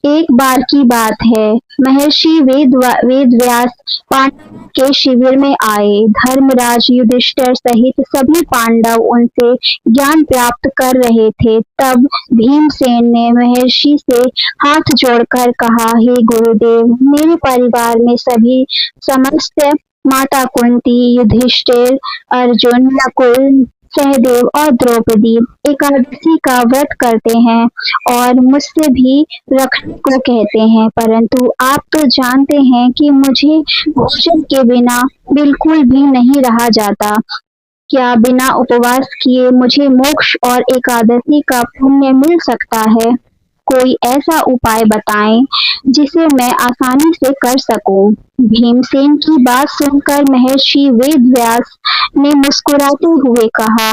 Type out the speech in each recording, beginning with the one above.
एक बार की बात है, महर्षि वेदव्यास पांडवों के शिविर में आए। धर्मराज युधिष्ठिर सहित सभी पांडव उनसे ज्ञान प्राप्त कर रहे थे। तब भीमसेन ने महर्षि से हाथ जोड़कर कहा, हे गुरुदेव, मेरे परिवार में सभी समस्त माता कुंती, युधिष्ठिर, अर्जुन, नकुल, सहदेव और द्रौपदी एकादशी का व्रत करते हैं और मुझसे भी रखने को कहते हैं, परंतु आप तो जानते हैं कि मुझे भोजन के बिना बिल्कुल भी नहीं रहा जाता। क्या बिना उपवास किए मुझे मोक्ष और एकादशी का पुण्य मिल सकता है? कोई ऐसा उपाय बताएं जिसे मैं आसानी से कर सकूं। भीमसेन की बात सुनकर महर्षि वेदव्यास ने मुस्कुराते हुए कहा,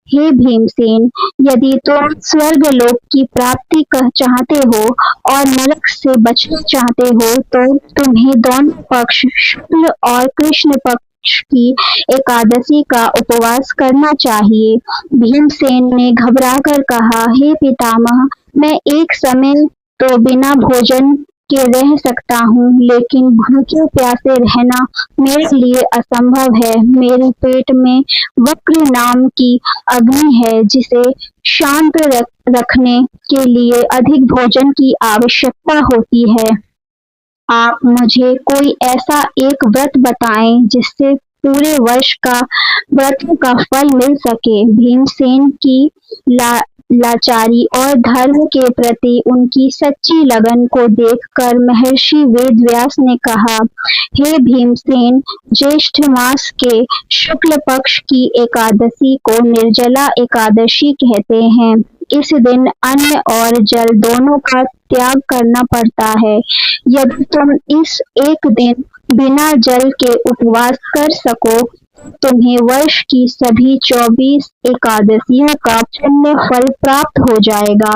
हे भीमसेन, यदि तुम स्वर्गलोक की प्राप्ति चाहते हो और नरक से बचना चाहते हो तो तुम्हें दोनों पक्ष, शुक्ल और कृष्ण पक्ष की एकादशी का उपवास करना चाहिए। भीमसेन ने घबराकर कहा, हे पितामह, मैं एक समय तो बिना भोजन के रह सकता हूँ, लेकिन भूखे प्यासे रहना मेरे लिए असंभव है। मेरे पेट में वक्र नाम की अग्नि है, जिसे शांत रखने के लिए अधिक भोजन की आवश्यकता होती है। आप मुझे कोई ऐसा एक व्रत बताएं जिससे पूरे वर्ष का व्रतों का फल मिल सके। भीमसेन की लाचारी और धर्म के प्रति उनकी सच्ची लगन को देखकर महर्षि वेदव्यास ने कहा, हे भीमसेन, ज्येष्ठ मास के शुक्ल पक्ष की एकादशी को निर्जला एकादशी कहते हैं। इस दिन अन्न और जल दोनों का त्याग करना पड़ता है। यदि तुम इस एक दिन बिना जल के उपवास कर सको, तुम्हें वर्ष की सभी 24 एकादशियों का पुण्य फल प्राप्त हो जाएगा।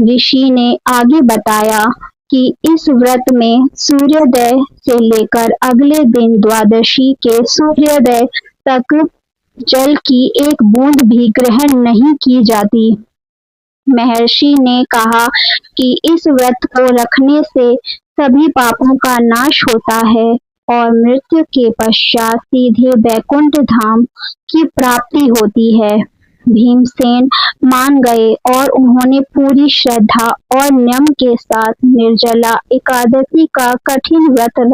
ऋषि ने आगे बताया कि इस व्रत में सूर्योदय से लेकर अगले दिन द्वादशी के सूर्योदय तक जल की एक बूंद भी ग्रहण नहीं की जाती। महर्षि ने कहा कि इस व्रत को रखने से सभी पापों का नाश होता है और मृत्यु के पश्चात सीधे वैकुंठ धाम की प्राप्ति होती है। भीमसेन मान गए और उन्होंने पूरी श्रद्धा और नियम के साथ निर्जला एकादशी का कठिन व्रत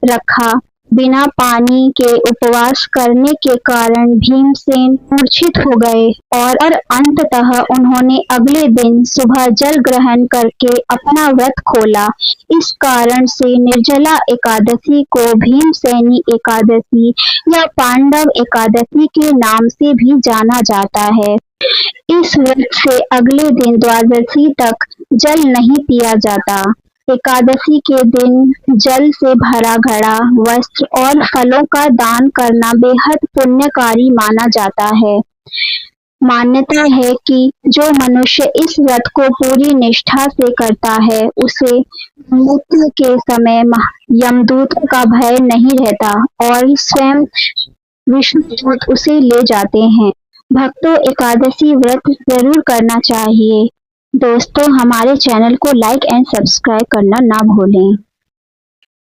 रखा। बिना पानी के उपवास करने के कारण भीमसेन मूर्छित हो गए और अंततः उन्होंने अगले दिन सुबह जल ग्रहण करके अपना व्रत खोला। इस कारण से निर्जला एकादशी को भीमसेनी एकादशी या पांडव एकादशी के नाम से भी जाना जाता है। इस व्रत से अगले दिन द्वादशी तक जल नहीं पिया जाता। एकादशी के दिन जल से भरा घड़ा, वस्त्र और फलों का दान करना बेहद पुण्यकारी माना जाता है। मान्यता है कि जो मनुष्य इस व्रत को पूरी निष्ठा से करता है, उसे मृत्यु के समय यमदूतों का भय नहीं रहता और स्वयं विष्णुदूत उसे ले जाते हैं। भक्तों, एकादशी व्रत जरूर करना चाहिए। दोस्तों, हमारे चैनल को लाइक एंड सब्सक्राइब करना ना भूलें।